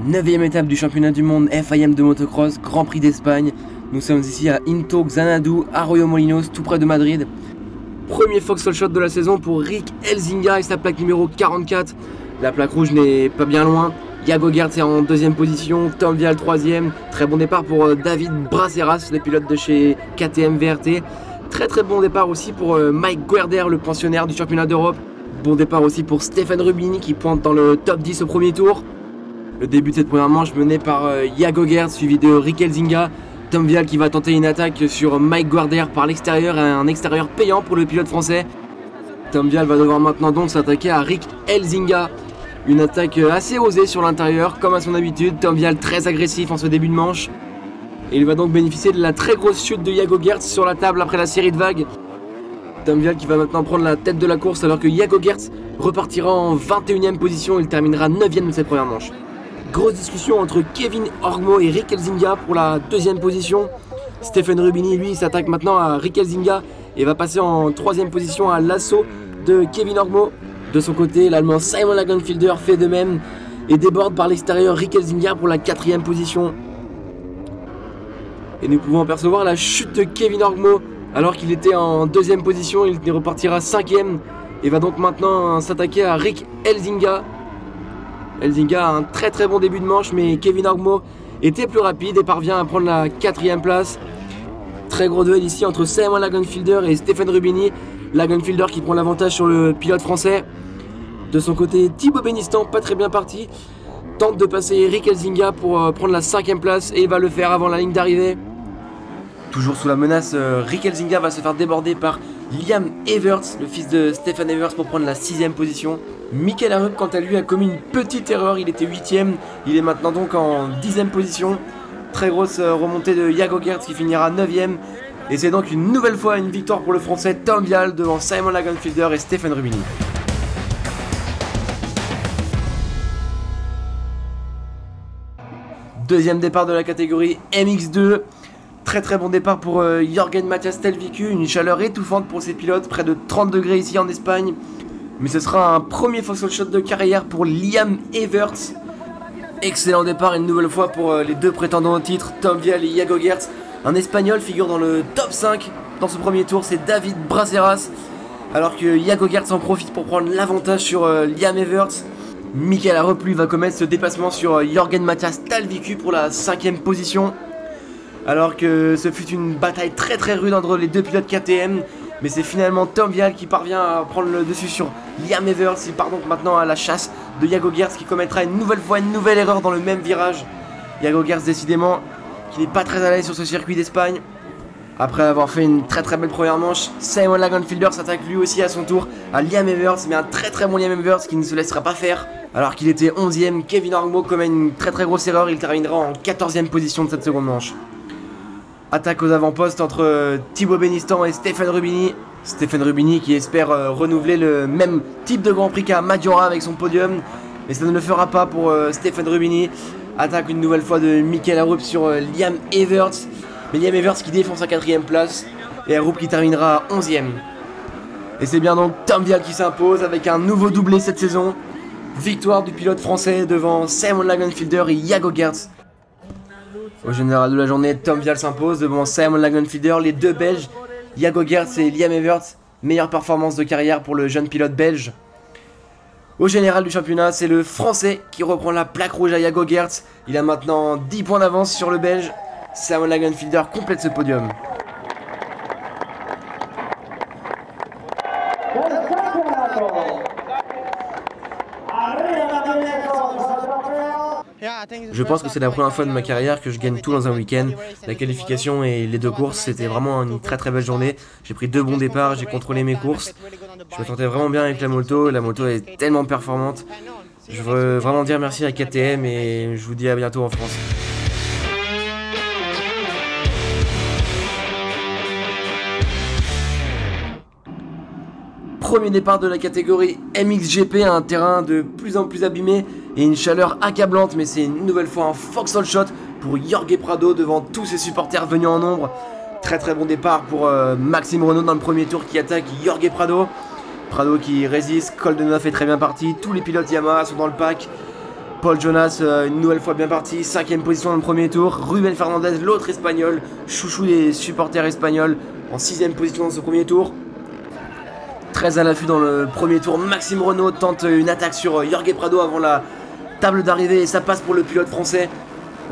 9e étape du championnat du monde FIM de motocross, Grand Prix d'Espagne. Nous sommes ici à Into Xanadu, Arroyo-Molinos, tout près de Madrid. Premier Foxhole Shot de la saison pour Rick Elzinga et sa plaque numéro 44. La plaque rouge n'est pas bien loin. Yago Gertz est en 2e position, Tom Vial 3e. Très bon départ pour David Braceras, le pilote de chez KTM VRT. Très bon départ aussi pour Mike Guerder, le pensionnaire du championnat d'Europe. Bon départ aussi pour Stefan Rubini qui pointe dans le top 10 au premier tour. Le début de cette première manche mené par Yago Gertz, suivi de Rick Elzinga. Tom Vial qui va tenter une attaque sur Mike Guerder par l'extérieur, un extérieur payant pour le pilote français. Tom Vial va devoir maintenant donc s'attaquer à Rick Elzinga. Une attaque assez osée sur l'intérieur, comme à son habitude. Tom Vial très agressif en ce début de manche. Et il va donc bénéficier de la très grosse chute de Yago Gertz sur la table après la série de vagues. Tom Vial qui va maintenant prendre la tête de la course alors que Yago Gertz repartira en 21e position. Il terminera 9e de cette première manche. Grosse discussion entre Kevin Orgmo et Rick Elzinga pour la 2e position. Stefan Rubini, lui, s'attaque maintenant à Rick Elzinga et va passer en 3e position à l'assaut de Kevin Orgmo. De son côté, l'Allemand Simon Lagenfelder fait de même et déborde par l'extérieur Rick Elzinga pour la 4e position. Et nous pouvons apercevoir la chute de Kevin Orgmo alors qu'il était en 2e position. Il repartira 5e et va donc maintenant s'attaquer à Rick Elzinga. Elzinga a un très bon début de manche, mais Kevin Orgmo était plus rapide et parvient à prendre la 4e place. Très gros duel ici entre Simon Lagenfelder et Stefan Rubini. Lagenfelder qui prend l'avantage sur le pilote français. De son côté, Thibaut Benistant, pas très bien parti, tente de passer Rick Elzinga pour prendre la 5e place et il va le faire avant la ligne d'arrivée. Toujours sous la menace, Rick Elzinga va se faire déborder par Liam Everts, le fils de Stefan Everts, pour prendre la 6e position. Michael Arup, quant à lui, a commis une petite erreur, il était 8e, il est maintenant donc en 10e position. Très grosse remontée de Yago Gertz qui finira 9e. Et c'est donc une nouvelle fois une victoire pour le français Tom Vial devant Simon Lagenfelder et Stefan Rubini. Deuxième départ de la catégorie MX2. Très bon départ pour Jorgen Matthias Stelvicu, une chaleur étouffante pour ses pilotes, près de 30 degrés ici en Espagne. Mais ce sera un premier Foxhole Shot de carrière pour Liam Everts. Excellent départ une nouvelle fois pour les deux prétendants au titre, Tom Vial et Yago Gertz. Un Espagnol figure dans le top 5 dans ce premier tour, c'est David Braceras. Alors que Yago Gertz en profite pour prendre l'avantage sur Liam Everts. Michael Arup lui va commettre ce dépassement sur Jorgen Matthias Stelvicu pour la 5e position. Alors que ce fut une bataille très rude entre les deux pilotes KTM. Mais c'est finalement Tom Vial qui parvient à prendre le dessus sur Liam Everts. Il part donc maintenant à la chasse de Yago Gertz qui commettra une nouvelle fois une nouvelle erreur dans le même virage. Yago Gertz décidément qui n'est pas très à l'aise sur ce circuit d'Espagne. Après avoir fait une très belle première manche, Simon Lagenfelder s'attaque lui aussi à son tour à Liam Everts. Mais un très bon Liam Everts qui ne se laissera pas faire. Alors qu'il était 11e, Kevin Orgmo commet une très grosse erreur. Il terminera en 14e position de cette seconde manche. Attaque aux avant-postes entre Thibaut Benistant et Stefan Rubini. Stefan Rubini qui espère renouveler le même type de Grand Prix qu'à Maggiora avec son podium. Mais ça ne le fera pas pour Stefan Rubini. Attaque une nouvelle fois de Michael Arup sur Liam Everts. Mais Liam Everts qui défend sa 4e place. Et Arup qui terminera 11e. Et c'est bien donc Tom Vial qui s'impose avec un nouveau doublé cette saison. Victoire du pilote français devant Simon Lagenfelder et Yago Gertz. Au général de la journée, Tom Vial s'impose devant Simon Lagenfelder, les deux Belges, Yago Gertz et Liam Everts. Meilleure performance de carrière pour le jeune pilote belge. Au général du championnat, c'est le français qui reprend la plaque rouge à Yago Gertz. Il a maintenant 10 points d'avance sur le belge. Simon Lagenfelder complète ce podium. Je pense que c'est la première fois de ma carrière que je gagne tout dans un week-end. La qualification et les deux courses, c'était vraiment une très belle journée. J'ai pris 2 bons départs, j'ai contrôlé mes courses. Je me sentais vraiment bien avec la moto est tellement performante. Je veux vraiment dire merci à KTM et je vous dis à bientôt en France. Premier départ de la catégorie MXGP, un terrain de plus en plus abîmé et une chaleur accablante, mais c'est une nouvelle fois un Foxhole Shot pour Jorge Prado devant tous ses supporters venus en nombre. Très bon départ pour Maxime Renault dans le premier tour qui attaque Jorge Prado. Prado qui résiste, Coldenhoff est très bien parti, tous les pilotes Yamaha sont dans le pack. Paul Jonas, une nouvelle fois bien parti, 5ème position dans le premier tour. Ruben Fernandez, l'autre espagnol, chouchou des supporters espagnols, en 6ème position dans ce premier tour. Très à l'affût dans le premier tour, Maxime Renaux tente une attaque sur Jorge Prado avant la table d'arrivée et ça passe pour le pilote français.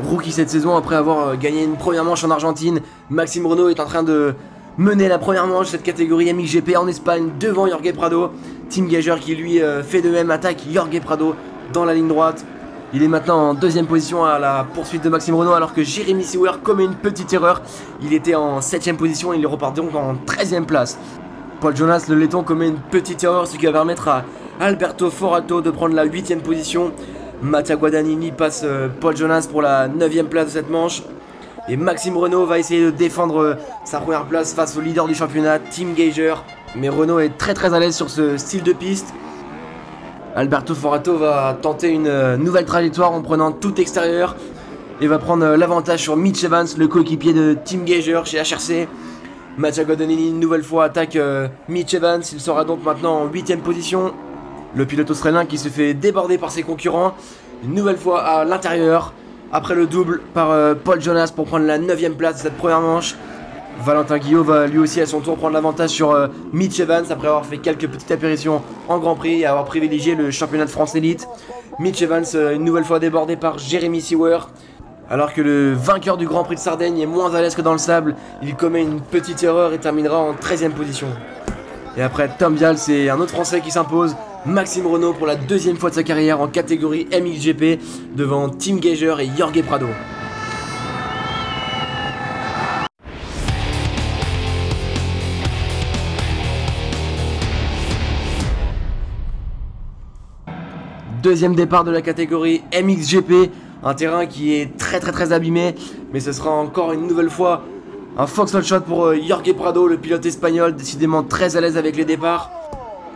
Rookie cette saison après avoir gagné une première manche en Argentine. Maxime Renaux est en train de mener la première manche de cette catégorie MXGP en Espagne devant Jorge Prado. Tim Geiger qui lui fait de même, attaque Jorge Prado dans la ligne droite. Il est maintenant en 2ème position à la poursuite de Maxime Renaux alors que Jeremy Seewer commet une petite erreur. Il était en 7ème position et il repart donc en 13ème place. Paul Jonas, le laiton, commet une petite erreur, ce qui va permettre à Alberto Forato de prendre la 8ème position. Mattia Guadagnini passe Paul Jonas pour la 9ème place de cette manche. Et Maxime Renaux va essayer de défendre sa première place face au leader du championnat, Tim Geiger. Mais Renaux est très à l'aise sur ce style de piste. Alberto Forato va tenter une nouvelle trajectoire en prenant tout extérieur et va prendre l'avantage sur Mitch Evans, le coéquipier de Tim Geiger chez HRC. Mattia Guadagnini une nouvelle fois attaque Mitch Evans, il sera donc maintenant en 8ème position. Le pilote australien qui se fait déborder par ses concurrents, une nouvelle fois à l'intérieur, après le double par Paul Jonas pour prendre la 9ème place de cette première manche. Valentin Guillot va lui aussi à son tour prendre l'avantage sur Mitch Evans après avoir fait quelques petites apparitions en Grand Prix et avoir privilégié le championnat de France élite. Mitch Evans une nouvelle fois débordé par Jeremy Seewer. Alors que le vainqueur du Grand Prix de Sardaigne est moins à l'aise que dans le sable, il commet une petite erreur et terminera en 13ème position. Et après Tom Vial, c'est un autre Français qui s'impose, Maxime Renaux pour la 2ème fois de sa carrière en catégorie MXGP devant Tim Geiger et Jorge Prado. Deuxième départ de la catégorie MXGP, un terrain qui est très abîmé, mais ce sera encore une nouvelle fois un Foxhole Shot pour Jorge Prado, le pilote espagnol, décidément très à l'aise avec les départs.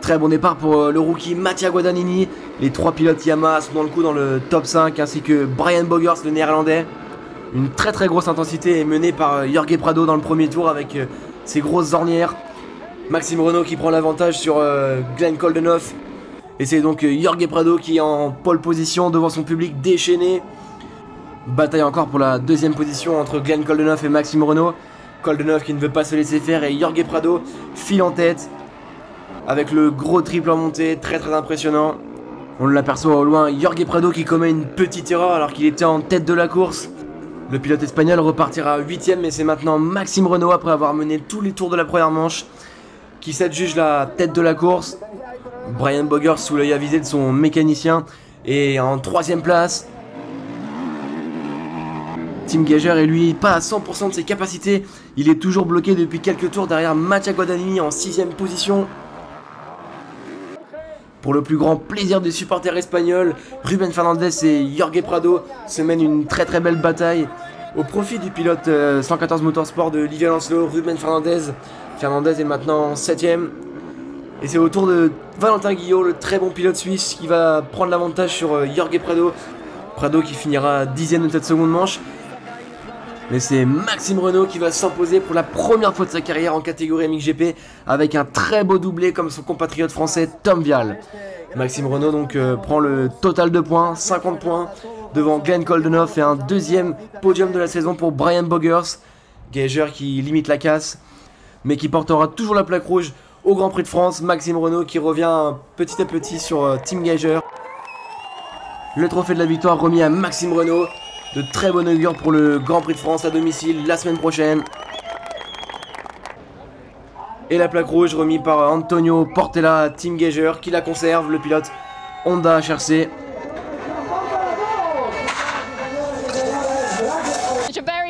Très bon départ pour le rookie Mattia Guadagnini. Les 3 pilotes Yamaha sont dans le coup dans le top 5, ainsi que Brian Bogers, le néerlandais. Une très grosse intensité est menée par Jorge Prado dans le premier tour avec ses grosses ornières. Maxime Renaux qui prend l'avantage sur Glenn Coldenhoff. Et c'est donc Jorge Prado qui est en pole position devant son public déchaîné. Bataille encore pour la 2ème position entre Glenn Coldenhoff et Maxime Renaux. Coldenhoff qui ne veut pas se laisser faire et Jorge Prado file en tête avec le gros triple en montée, très impressionnant. On l'aperçoit au loin, Jorge Prado qui commet une petite erreur alors qu'il était en tête de la course. Le pilote espagnol repartira 8ème, mais c'est maintenant Maxime Renaux après avoir mené tous les tours de la première manche qui s'adjuge la tête de la course. Brian Bogers sous l'œil avisé de son mécanicien et en 3ème place. Tim Geiger est lui pas à 100% de ses capacités, il est toujours bloqué depuis quelques tours derrière Mattia Guadagnini en 6ème position. Pour le plus grand plaisir des supporters espagnols, Ruben Fernandez et Jorge Prado se mènent une très belle bataille au profit du pilote 114 Motorsport de Livia Lancelot. Ruben Fernandez est maintenant en 7ème. Et c'est au tour de Valentin Guillot, le très bon pilote suisse, qui va prendre l'avantage sur Jorge Prado. Prado qui finira 10ème de cette seconde manche. Mais c'est Maxime Renaux qui va s'imposer pour la première fois de sa carrière en catégorie MXGP avec un très beau doublé comme son compatriote français Tom Vial. Maxime Renaux donc prend le total de points, 50 points, devant Glenn Coldenhoff et un 2ème podium de la saison pour Brian Bogers. Geiger qui limite la casse, mais qui portera toujours la plaque rouge au Grand Prix de France. Maxime Renaux qui revient petit à petit sur Tim Geiger. Le trophée de la victoire remis à Maxime Renaux. De très bon augure pour le Grand Prix de France à domicile la semaine prochaine. Et la plaque rouge remise par Antonio Portela à Tim Geiger qui la conserve, le pilote Honda HRC.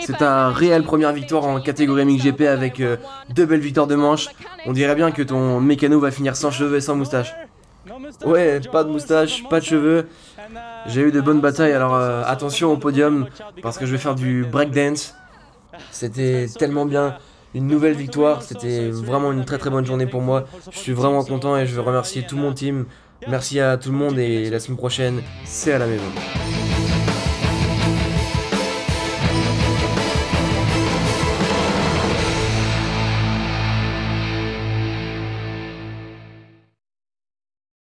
C'est ta réelle première victoire en catégorie MXGP avec 2 belles victoires de manche. On dirait bien que ton mécano va finir sans cheveux et sans moustache. Ouais, pas de moustache, pas de cheveux. J'ai eu de bonnes batailles, alors attention au podium parce que je vais faire du breakdance. C'était tellement bien, une nouvelle victoire, c'était vraiment une très bonne journée pour moi. Je suis vraiment content et je veux remercier tout mon team. Merci à tout le monde et la semaine prochaine, c'est à la maison.